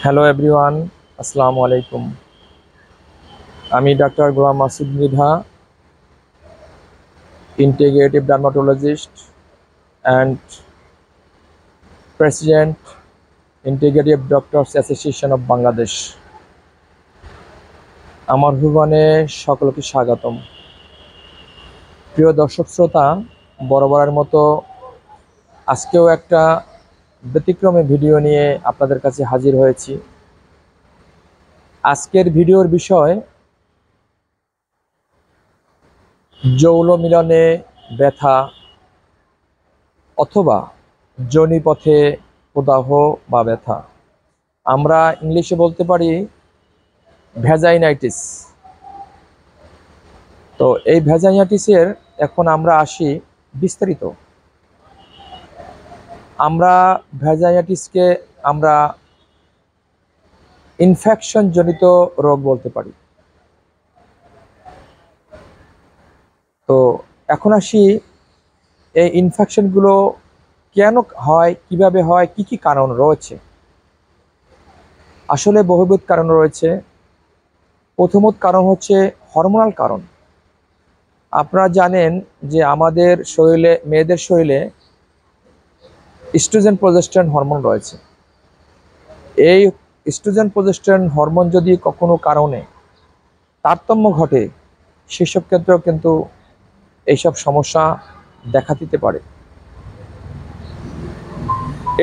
Hello everyone, আসসালামু আলাইকুম। আমি doctor Golam Masud Mridha, integrative dermatologist and president, integrative doctors association of Bangladesh. আমার ভুবনে সকলকে স্বাগতম। প্রিয় দর্শক শ্রোতা, বরাবরের মতো আজকেও একটা ব্যতিক্রমী ভিডিও নিয়ে আপনাদের কাছে হাজির হয়েছি। আজকের ভিডিওর বিষয় যৌন মিলনে ব্যথা অথবা যোনিপথে প্রদাহ বা ব্যথা। আমরা ইংলিশে বলতে পারি ভ্যাজাইনাইটিস। তো এই ভ্যাজাইনাইটিসের এখন আমরা আসি বিস্তারিত। আমরা ভ্যাজাইনাইটিসকে আমরা ইনফেকশন জনিত রোগ বলতে পারি। তো এখন আসি এই ইনফেকশনগুলো কেন হয়, কিভাবে হয়, কি কি কারণ রয়েছে। আসলে বহুবিধ কারণ রয়েছে। প্রথমত কারণ হচ্ছে হরমোনাল কারণ। আপনারা জানেন যে আমাদের শরীরে, মেয়েদের শরীরে ইস্ট্রোজেন প্রজেস্টেরন হরমোন রয়েছে। এই ইস্ট্রোজেন প্রজেস্টেরন হরমোন যদি কখনো কারণে তারতম্য ঘটে, সেসব ক্ষেত্রেও কিন্তু এইসব সমস্যা দেখা দিতে পারে।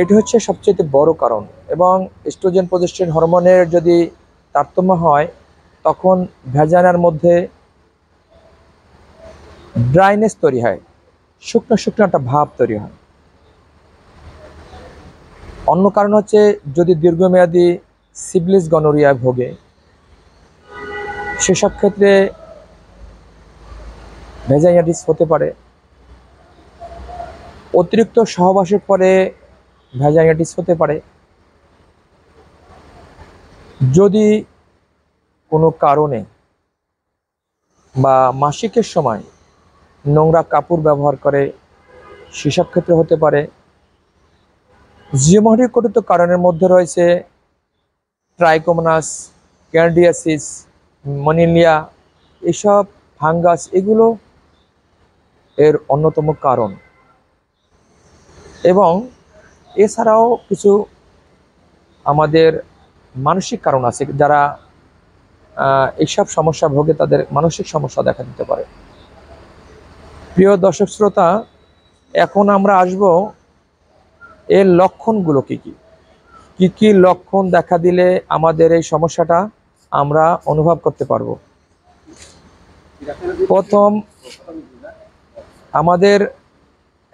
এটি হচ্ছে সবচেয়ে বড় কারণ। এবং ইস্ট্রোজেন প্রজেস্টেরন হরমোনের যদি তারতম্য হয়, তখন ভ্যাজানার মধ্যে ড্রাইনেস তৈরি হয়, শুকনো শুকনো একটা ভাব তৈরি হয়। অন্য কারণ হচ্ছে যদি দীর্ঘমেয়াদী সিফিলিস গনোরিয়ায় ভোগে, সেসব ক্ষেত্রে ভ্যাজাইনাইটিস হতে পারে। অতিরিক্ত সহবাসের পরে ভ্যাজাইনাইটিস হতে পারে। যদি কোনো কারণে বা মাসিকের সময় নোংরা কাপড় ব্যবহার করে, সেসব ক্ষেত্রে হতে পারে। জিওমোটিক কারণের মধ্যে রয়েছে ট্রাইকোমোনাস, ক্যান্ডিডিয়াসিস, মনিলিয়া, এসব ফাঙ্গাস, এগুলো এর অন্যতম কারণ। এবং এছাড়াও কিছু আমাদের মানসিক কারণ আছে। যারা এইসব সমস্যা ভোগে, তাদের মানসিক সমস্যা দেখা দিতে পারে। প্রিয় দর্শক শ্রোতা, এখন আমরা আসব এর লক্ষণগুলো কি কি, কি কি লক্ষণ দেখা দিলে আমাদের এই সমস্যাটা আমরা অনুভব করতে পারবো। প্রথম, আমাদের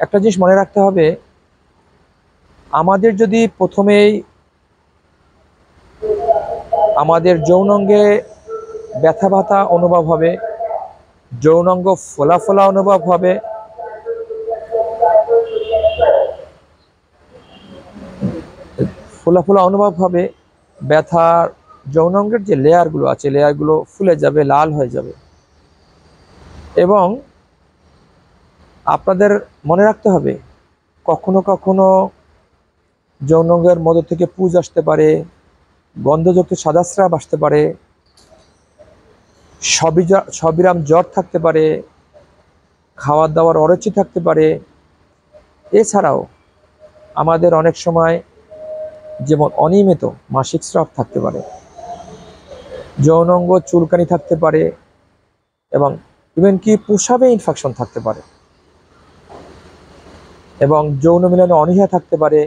একটা জিনিস মনে রাখতে হবে, আমাদের যদি প্রথমেই আমাদের যৌনাঙ্গে ব্যথা ব্যথা অনুভব হবে, যৌনাঙ্গ ফোলা ফোলা অনুভব হবে, ফোলা ফোলা অনুভব হবে, ব্যথার যৌনাঙ্গের যে লেয়ারগুলো আছে, লেয়ারগুলো ফুলে যাবে, লাল হয়ে যাবে। এবং আপনাদের মনে রাখতে হবে, কখনো কখনো যৌনাঙ্গের মধ্য থেকে পুঁজ আসতে পারে, গন্ধযুক্ত সাদা স্রাব আসতে পারে, সবিরাম জ্বর থাকতে পারে, খাওয়ার দাওয়ার অরুচি থাকতে পারে। এছাড়াও আমাদের অনেক সময় যেমন অনিয়মিত মাসিক স্রাব থাকতে পারে, যৌনাঙ্গ চুলকানি থাকতে পারে, এবং ইভেন কি প্রস্রাবে ইনফেকশন থাকতে পারে, এবং যৌন মিলনে অনীহা থাকতে পারে,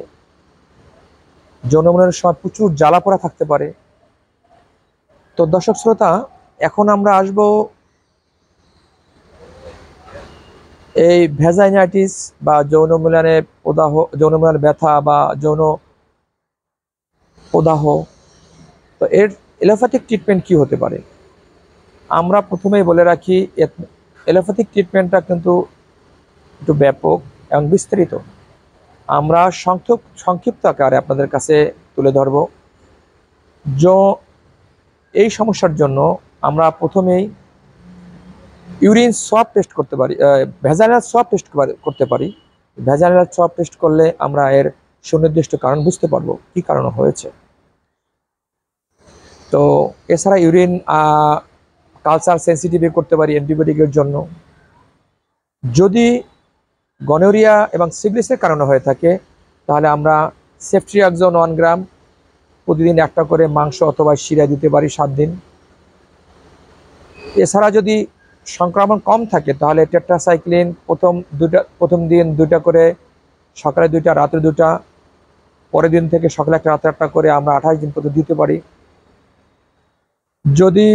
যৌন মিলনের সময় প্রচুর জ্বালা পোড়া থাকতে পারে। তো দর্শক শ্রোতা, এখন আমরা আসব এই ভ্যাজাইনাইটিস বা যৌন মিলনে প্রদাহ, যৌন মিলনে ব্যথা বা যৌন প্রদাহ। তো এর এলোপ্যাথিক ট্রিটমেন্ট কি হতে পারে। আমরা প্রথমেই বলে রাখি, এলোপ্যাথিক ট্রিটমেন্টটা কিন্তু একটু ব্যাপক এবং বিস্তারিত। আমরা সংক্ষিপ্ত আকারে আপনাদের কাছে তুলে ধরব। এই সমস্যার জন্য আমরা প্রথমেই ইউরিন সোয়াব টেস্ট করতে পারি, ভ্যাজাইনাল সোয়াব টেস্ট করতে পারি। ভ্যাজাইনাল সোয়াব টেস্ট করলে আমরা এর সুনির্দিষ্ট কারণ বুঝতে পারবো, কি কারণে হয়েছে। তো এছাড়া ইউরিন কালচার সেন্সিটিভ করতে পারি অ্যান্টিবায়োটিকের জন্য। যদি গনোরিয়া এবং সিফিলিসের কারণে হয়ে থাকে তাহলে আমরা সেফট্রিয়াক্সন 1 গ্রাম প্রতিদিন একটা করে মাংস অথবা শিরা দিতে পারি 7 দিন। এছাড়া যদি সংক্রমণ কম থাকে তাহলে টেট্রাসাইক্লিন প্রথম দিন 2টা করে, সকালে 2টা, রাত্রে 2টা, পরের দিন থেকে সকালে 1টা, রাত্রে 1টা করে আমরা 28 দিন পর্যন্ত দিতে পারি। যদি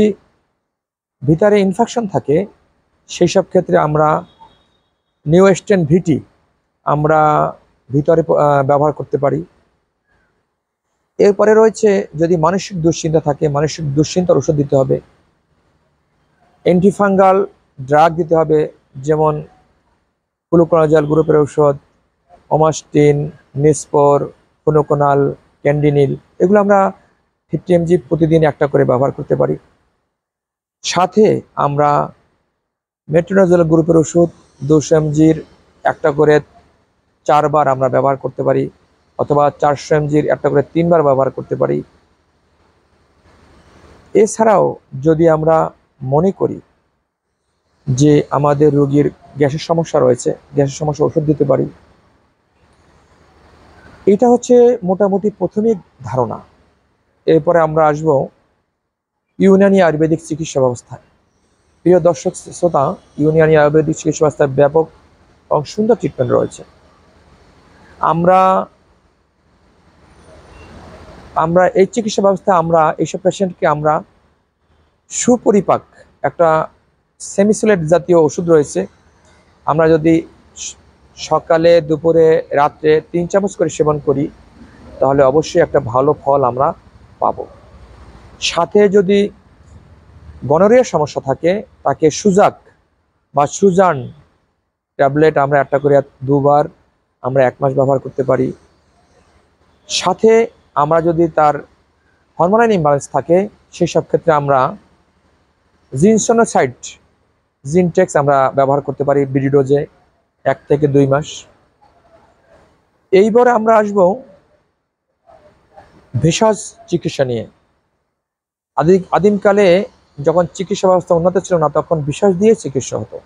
ভিতরে ইনফেকশন থাকে সেই সব ক্ষেত্রে আমরা নিউএস্টেন ভিটি আমরা ভিতরে ব্যবহার করতে পারি। এরপরে রয়েছে যদি মানসিক দুশ্চিন্তা থাকে, মানসিক দুশ্চিন্তার ওষুধ দিতে হবে। অ্যান্টিফাঙ্গাল ড্রাগ দিতে হবে, যেমন ফ্লুকোনাজল গ্রুপের ঔষধ, ওমাস্টিন, নিসপর, ফ্লুকোনাল, ক্যান্ডিনিল, এগুলো আমরা 50 mg প্রতিদিন একটা করে ব্যবহার করতে পারি। সাথে আমরা মেট্রোনাজল গ্রুপের ওষুধ 200 mg একটা করে 4 বার আমরা ব্যবহার করতে পারি, অথবা 400 mg একটা করে 3 বার ব্যবহার করতে পারি। এছাড়াও যদি আমরা মনে করি যে আমাদের রোগীর গ্যাসের সমস্যা রয়েছে, গ্যাসের সমস্যা ওষুধ দিতে পারি। এটা হচ্ছে মোটামুটি প্রাথমিক ধারণা। এরপরে আমরা আসব ইউনানি আয়ুর্বেদিক চিকিৎসা ব্যবস্থায়। প্রিয় দর্শক শ্রোতা, ইউনানি আয়ুর্বেদিক চিকিৎসা ব্যবস্থায় ব্যাপক এবং সুন্দর ট্রিটমেন্ট রয়েছে। আমরা এই চিকিৎসা ব্যবস্থায় আমরা এইসব পেশেন্টকে আমরা সুপরিপাক একটা সেমিসোলেট জাতীয় ওষুধ রয়েছে, আমরা যদি সকালে, দুপুরে, রাত্রে 3 চামচ করে সেবন করি তাহলে অবশ্যই একটা ভালো ফল আমরা পাব। সাথে যদি গনোরিয়ার সমস্যা থাকে তাকে সুজাক বা সুজান ট্যাবলেট আমরা একটা করে 2 বার আমরা 1 মাস ব্যবহার করতে পারি। সাথে আমরা যদি তার হরমোনাল ইমব্যালেন্স থাকে সেই সব ক্ষেত্রে আমরা জিনসোনোসাইড, জিনটেক্স আমরা ব্যবহার করতে পারি বিডি ডোজে 1 থেকে 2 মাস। এইবারে আমরা আসব ভেষজ চিকিৎসা নিয়ে। আদিমকালে যখন চিকিৎসা ব্যবস্থা উন্নত ছিল না তখন ভেষজ দিয়ে চিকিৎসা হতো।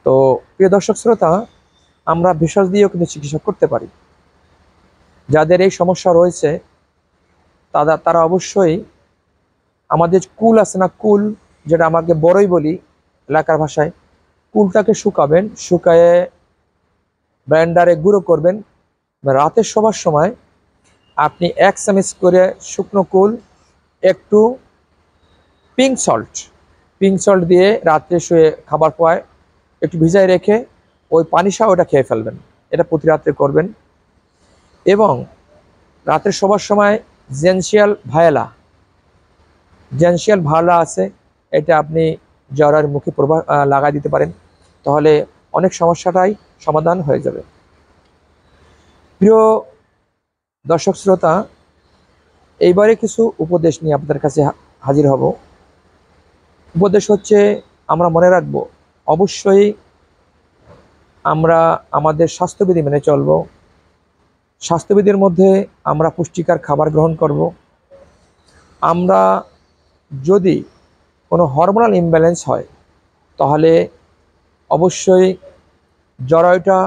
তো প্রিয় দর্শক শ্রোতা, আমরা ভেষজ দিয়েও কিন্তু চিকিৎসা করতে পারি। যাদের এই সমস্যা রয়েছে তারা অবশ্যই আমাদের কুল আছে না, কুল যেটা আমাকে বড়ই বলি এলাকার ভাষায়, কুলটাকে শুকাবেন, শুকায়ে ব্লেন্ডারে গুঁড়ো করবেন। রাতে শোবার সময় আপনি 1 চামচ করে শুকনো কুল, একটু পিঙ্ক সল্ট দিয়ে রাত্রে শুয়ে খাবার পর একটু ভিজায় রেখে ওই পানি সহ ওটা খেয়ে ফেলবেন। এটা প্রতি রাত্রে করবেন। এবং রাত্রে শোবার সময় জেনশিয়াল ভায়োলা আছে, এটা আপনি জ্বরের মুখে লাগাই দিতে পারেন, তাহলে অনেক সমস্যাটাই সমাধান হয়ে যাবে। প্রিয় দর্শক শ্রোতা, এইবারে কিছু উপদেশ নিয়ে আপনাদের কাছে হাজির হব। উপদেশ হচ্ছে, আমরা মনে রাখব অবশ্যই আমরা আমাদের স্বাস্থ্যবিধি মেনে চলব। স্বাস্থ্যবিধির মধ্যে আমরা পুষ্টিকর খাবার গ্রহণ করব। আমরা যদি কোনো হরমোনাল ইমব্যালেন্স হয় তাহলে অবশ্যই জরায়ুটা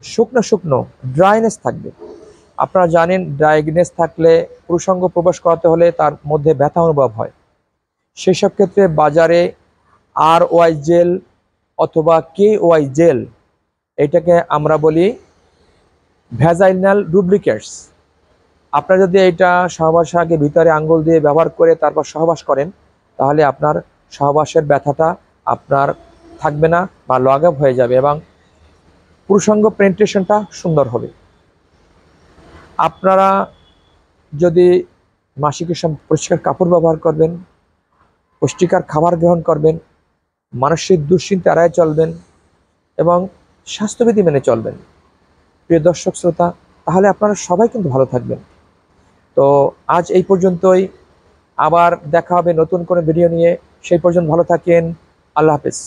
শুকনো ড্রাইনেস থাকবে। আপনারা জানেন ড্রাইনেস থাকলে পুরুষাঙ্গ প্রবেশ করাতে হলে তার মধ্যে ব্যথা অনুভব হয়। সেই সব ক্ষেত্রে বাজারে RY জেল অথবা KY জেল, এটাকে আমরা বলি ভ্যাজাইনাল ডুপ্লিকেটস। আপনারা যদি এটা সহবাসের আগে ভিতরে আঙ্গুল দিয়ে ব্যবহার করে তারপর সহবাস করেন তাহলে আপনার সহবাসের ব্যথাটা আপনার থাকবে না বা লাঘব হয়ে যাবে এবং পুরুষাঙ্গ পেনিট্রেশনটা সুন্দর হবে। আপনারা যদি মাসিকের সময় পরিষ্কার কাপড় ব্যবহার করবেন, পুষ্টিকর খাবার গ্রহণ করবেন, মানসিক দুশ্চিন্তা এড়ায় চলবেন এবং স্বাস্থ্যবিধি মেনে চলবেন, প্রিয় দর্শক শ্রোতা, তাহলে আপনারা সবাই কিন্তু ভালো থাকবেন। তো আজ এই পর্যন্তই, আবার দেখা হবে নতুন কোনো ভিডিও নিয়ে। সেই পর্যন্ত ভালো থাকেন। আল্লাহ হাফেজ।